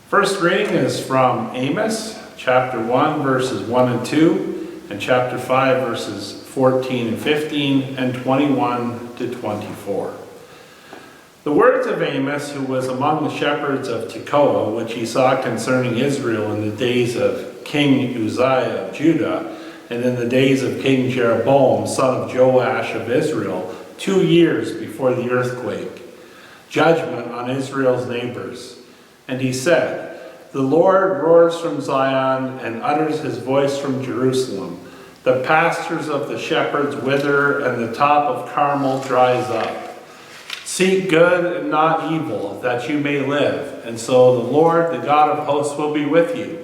First reading is from Amos, chapter 1, verses 1 and 2, and chapter 5, verses 14 and 15, and 21 to 24. The words of Amos, who was among the shepherds of Tekoa, which he saw concerning Israel in the days of King Uzziah of Judah, and in the days of King Jeroboam, son of Joash of Israel, 2 years before the earthquake, judgment on Israel's neighbors. And he said, "The Lord roars from Zion and utters his voice from Jerusalem. The pastures of the shepherds wither, and the top of Carmel dries up. Seek good and not evil, that you may live. And so the Lord, the God of hosts, will be with you,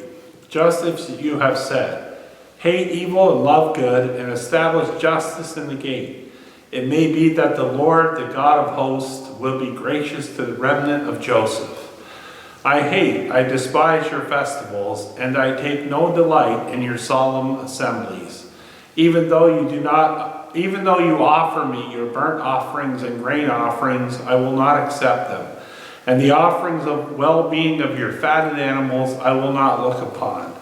just as you have said. Hate evil and love good, and establish justice in the gate. It may be that the Lord, the God of hosts, will be gracious to the remnant of Joseph. I despise your festivals, and I take no delight in your solemn assemblies. Even though you offer me your burnt offerings and grain offerings, I will not accept them. And the offerings of well-being of your fatted animals I will not look upon.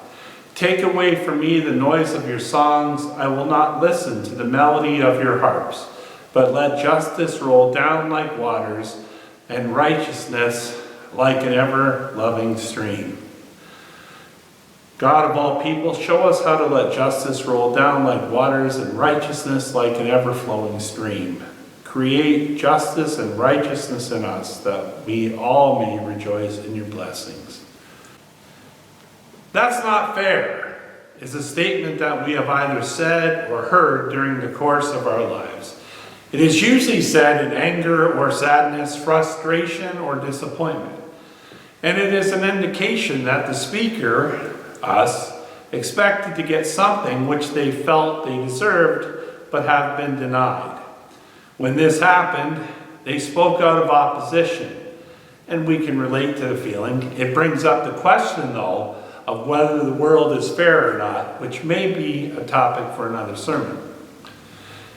Take away from me the noise of your songs. I will not listen to the melody of your harps. But let justice roll down like waters, and righteousness like an ever-loving stream." God of all people, show us how to let justice roll down like waters and righteousness like an ever-flowing stream. Create justice and righteousness in us, that we all may rejoice in your blessings. "That's not fair," is a statement that we have either said or heard during the course of our lives. It is usually said in anger or sadness, frustration or disappointment. And it is an indication that the speaker, us, expected to get something which they felt they deserved but have been denied. When this happened, they spoke out of opposition, and we can relate to the feeling. It brings up the question, though, of whether the world is fair or not, which may be a topic for another sermon.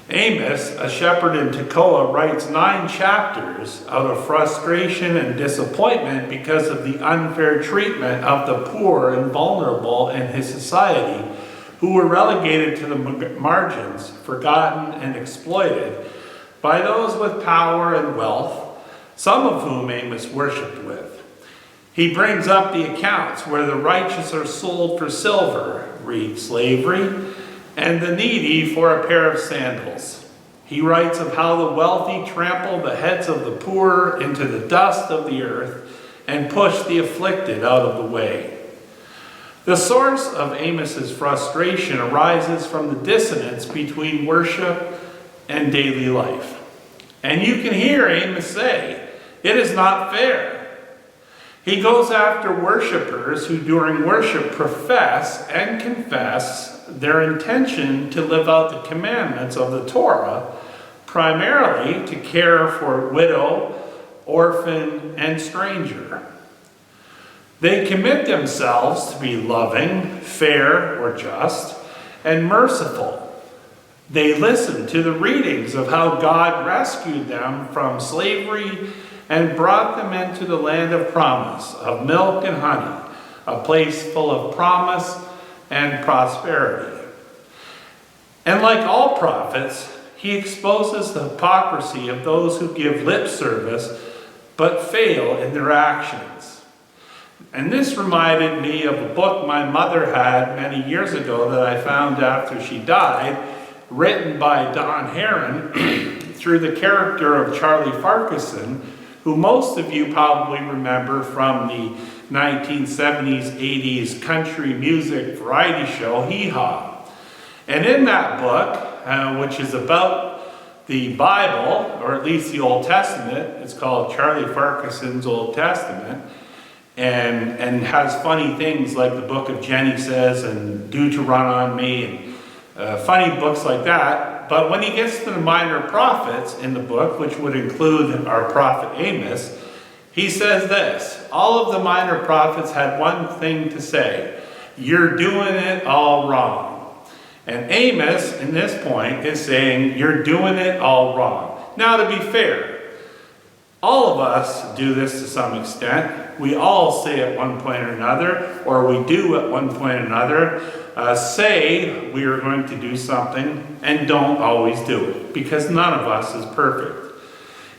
Amos, a shepherd in Tekoa, writes 9 chapters out of frustration and disappointment because of the unfair treatment of the poor and vulnerable in his society, who were relegated to the margins, forgotten and exploited by those with power and wealth, some of whom Amos worshipped with. He brings up the accounts where the righteous are sold for silver, read slavery, and the needy for a pair of sandals. He writes of how the wealthy trample the heads of the poor into the dust of the earth and push the afflicted out of the way. The source of Amos's frustration arises from the dissonance between worship and daily life. And you can hear Amos say, "It is not fair." He goes after worshipers who during worship profess and confess their intention to live out the commandments of the Torah, primarily to care for widow, orphan, and stranger. They commit themselves to be loving, fair or just, and merciful. They listen to the readings of how God rescued them from slavery and brought them into the land of promise, of milk and honey, a place full of promise and prosperity. And like all prophets, he exposes the hypocrisy of those who give lip service but fail in their actions. And this reminded me of a book my mother had many years ago that I found after she died, written by Don Heron through the character of Charlie Farquharson, who most of you probably remember from the 1970s, 80s country music variety show, Hee Haw. And in that book, which is about the Bible, or at least the Old Testament, it's called Charlie Farquharson's Old Testament, and has funny things like the Book of Genesis and Due to Run on Me, and funny books like that. But when he gets to the minor prophets in the book, which would include our prophet Amos, he says this: all of the minor prophets had one thing to say: "You're doing it all wrong." And Amos, in this point, is saying, "You're doing it all wrong." Now, to be fair, All of us do this to some extent. We all say at one point or another, or we do at one point or another, say we are going to do something and don't always do it, because none of us is perfect.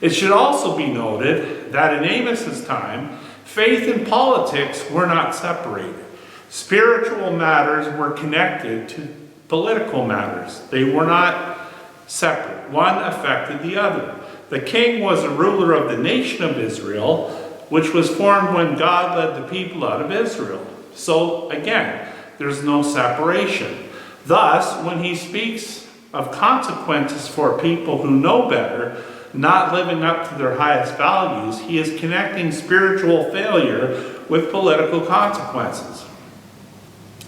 It should also be noted that in Amos's time, faith and politics were not separated. Spiritual matters were connected to political matters. They were not separate. One affected the other. The king was a ruler of the nation of Israel, which was formed when God led the people out of Israel. So again, there's no separation. Thus, when he speaks of consequences for people who know better, not living up to their highest values, he is connecting spiritual failure with political consequences.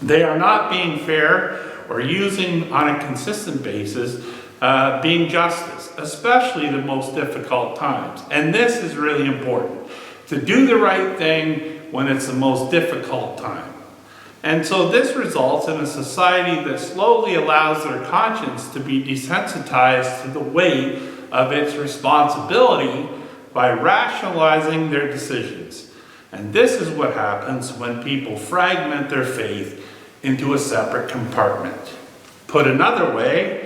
They are not being fair or using on a consistent basis being justice, especially the most difficult times. And this is really important, to do the right thing when it's the most difficult time. And so this results in a society that slowly allows their conscience to be desensitized to the weight of its responsibility by rationalizing their decisions. And this is what happens when people fragment their faith into a separate compartment. Put another way,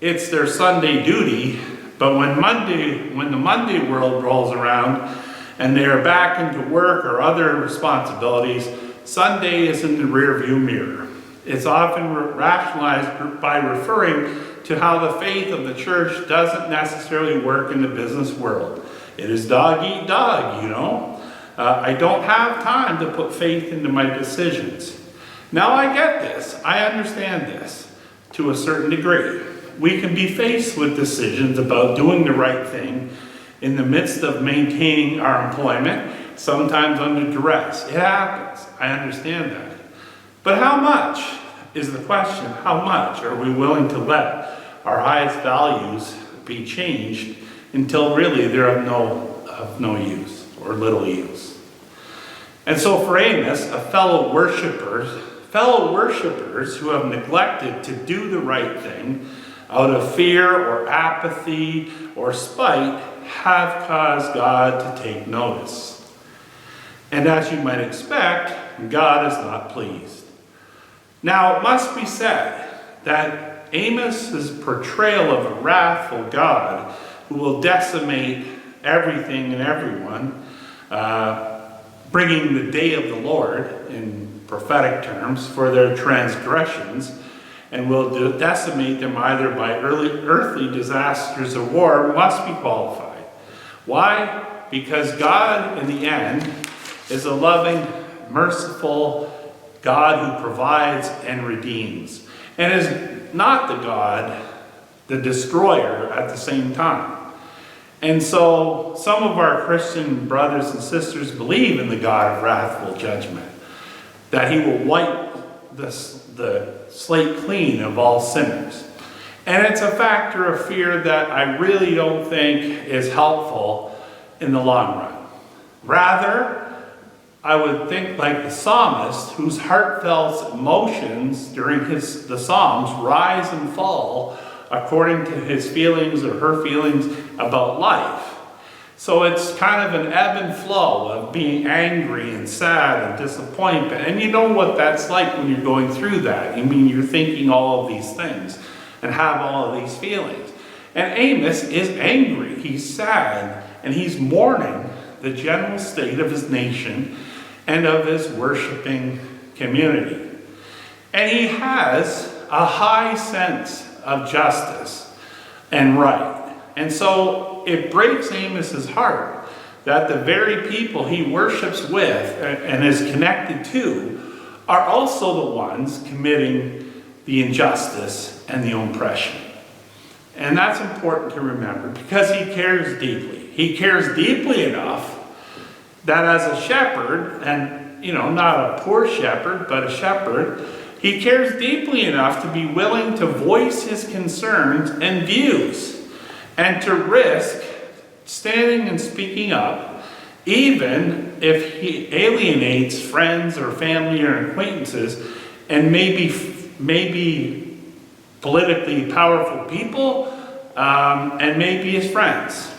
it's their Sunday duty, but when the Monday world rolls around and they are back into work or other responsibilities, Sunday is in the rearview mirror. It's often rationalized by referring to how the faith of the church doesn't necessarily work in the business world. It is dog eat dog, you know. I don't have time to put faith into my decisions. Now I get this. I understand this to a certain degree. We can be faced with decisions about doing the right thing in the midst of maintaining our employment, sometimes under duress. It happens. I understand that. But how much is the question? How much are we willing to let our highest values be changed until really they're of no use or little use? And so for Amos, fellow worshipers who have neglected to do the right thing out of fear or apathy or spite have caused God to take notice. And as you might expect, God is not pleased. Now it must be said that Amos's portrayal of a wrathful God who will decimate everything and everyone, bringing the day of the Lord in prophetic terms for their transgressions, and will decimate them either by earthly disasters or war, must be qualified. Why? Because God, in the end, is a loving, merciful God who provides and redeems, and is not the God, the destroyer, at the same time. And so some of our Christian brothers and sisters believe in the God of wrathful judgment, that he will wipe the slate clean of all sinners. And it's a factor of fear that I really don't think is helpful in the long run. Rather, I would think like the psalmist, whose heartfelt emotions during the Psalms rise and fall according to his feelings or her feelings about life. So it's kind of an ebb and flow of being angry and sad and disappointed. And you know what that's like when you're going through that. I mean, you're thinking all of these things and have all of these feelings. And Amos is angry, he's sad, and he's mourning the general state of his nation and of his worshiping community. And he has a high sense of justice and right. And so it breaks Amos's heart that the very people he worships with and is connected to are also the ones committing the injustice and the oppression. And that's important to remember because he cares deeply. He cares deeply enough that as a shepherd, and not a poor shepherd, but a shepherd, he cares deeply enough to be willing to voice his concerns and views and to risk standing and speaking up, even if he alienates friends or family or acquaintances and maybe politically powerful people and maybe his friends.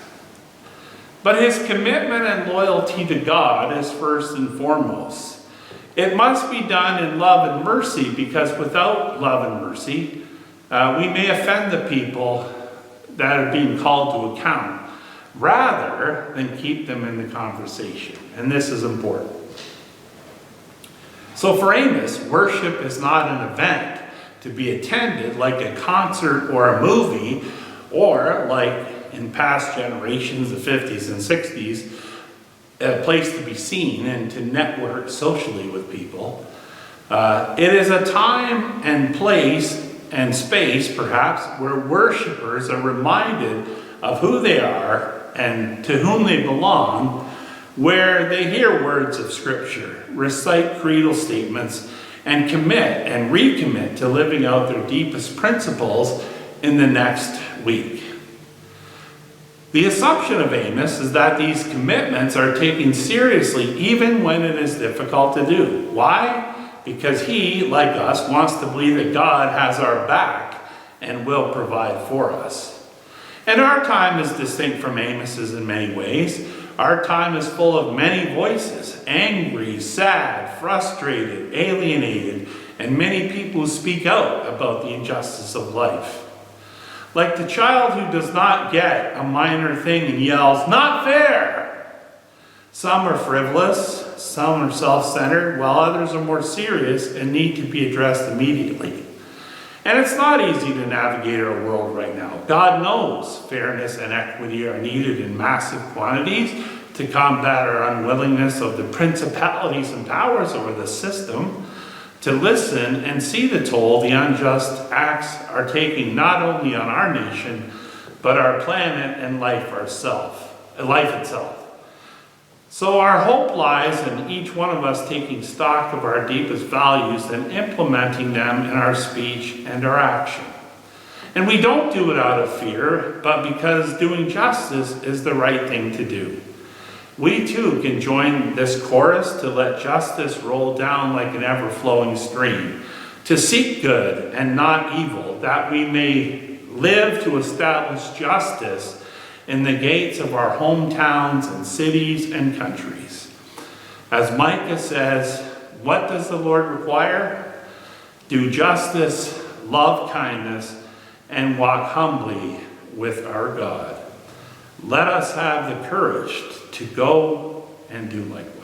But his commitment and loyalty to God is first and foremost. It must be done in love and mercy, because without love and mercy, we may offend the people that are being called to account, rather than keep them in the conversation. And this is important. So for Amos, worship is not an event to be attended like a concert or a movie, or like in past generations, the 50s and 60s, a place to be seen and to network socially with people. It is a time and place and space, perhaps, where worshipers are reminded of who they are and to whom they belong, where they hear words of Scripture, recite creedal statements, and commit and recommit to living out their deepest principles in the next week. The assumption of Amos is that these commitments are taken seriously even when it is difficult to do. Why? Because he, like us, wants to believe that God has our back and will provide for us. And our time is distinct from Amos's in many ways. Our time is full of many voices, angry, sad, frustrated, alienated, and many people who speak out about the injustice of life. Like the child who does not get a minor thing and yells, "Not fair!" Some are frivolous, some are self-centered, while others are more serious and need to be addressed immediately. And it's not easy to navigate our world right now. God knows fairness and equity are needed in massive quantities to combat our unwillingness of the principalities and powers over the system to listen and see the toll the unjust acts are taking not only on our nation, but our planet and life itself. So our hope lies in each one of us taking stock of our deepest values and implementing them in our speech and our action. And we don't do it out of fear, but because doing justice is the right thing to do. We too can join this chorus to let justice roll down like an ever-flowing stream, to seek good and not evil, that we may live to establish justice in the gates of our hometowns and cities and countries. As Micah says, what does the Lord require? Do justice, love kindness, and walk humbly with our God. Let us have the courage to go and do likewise.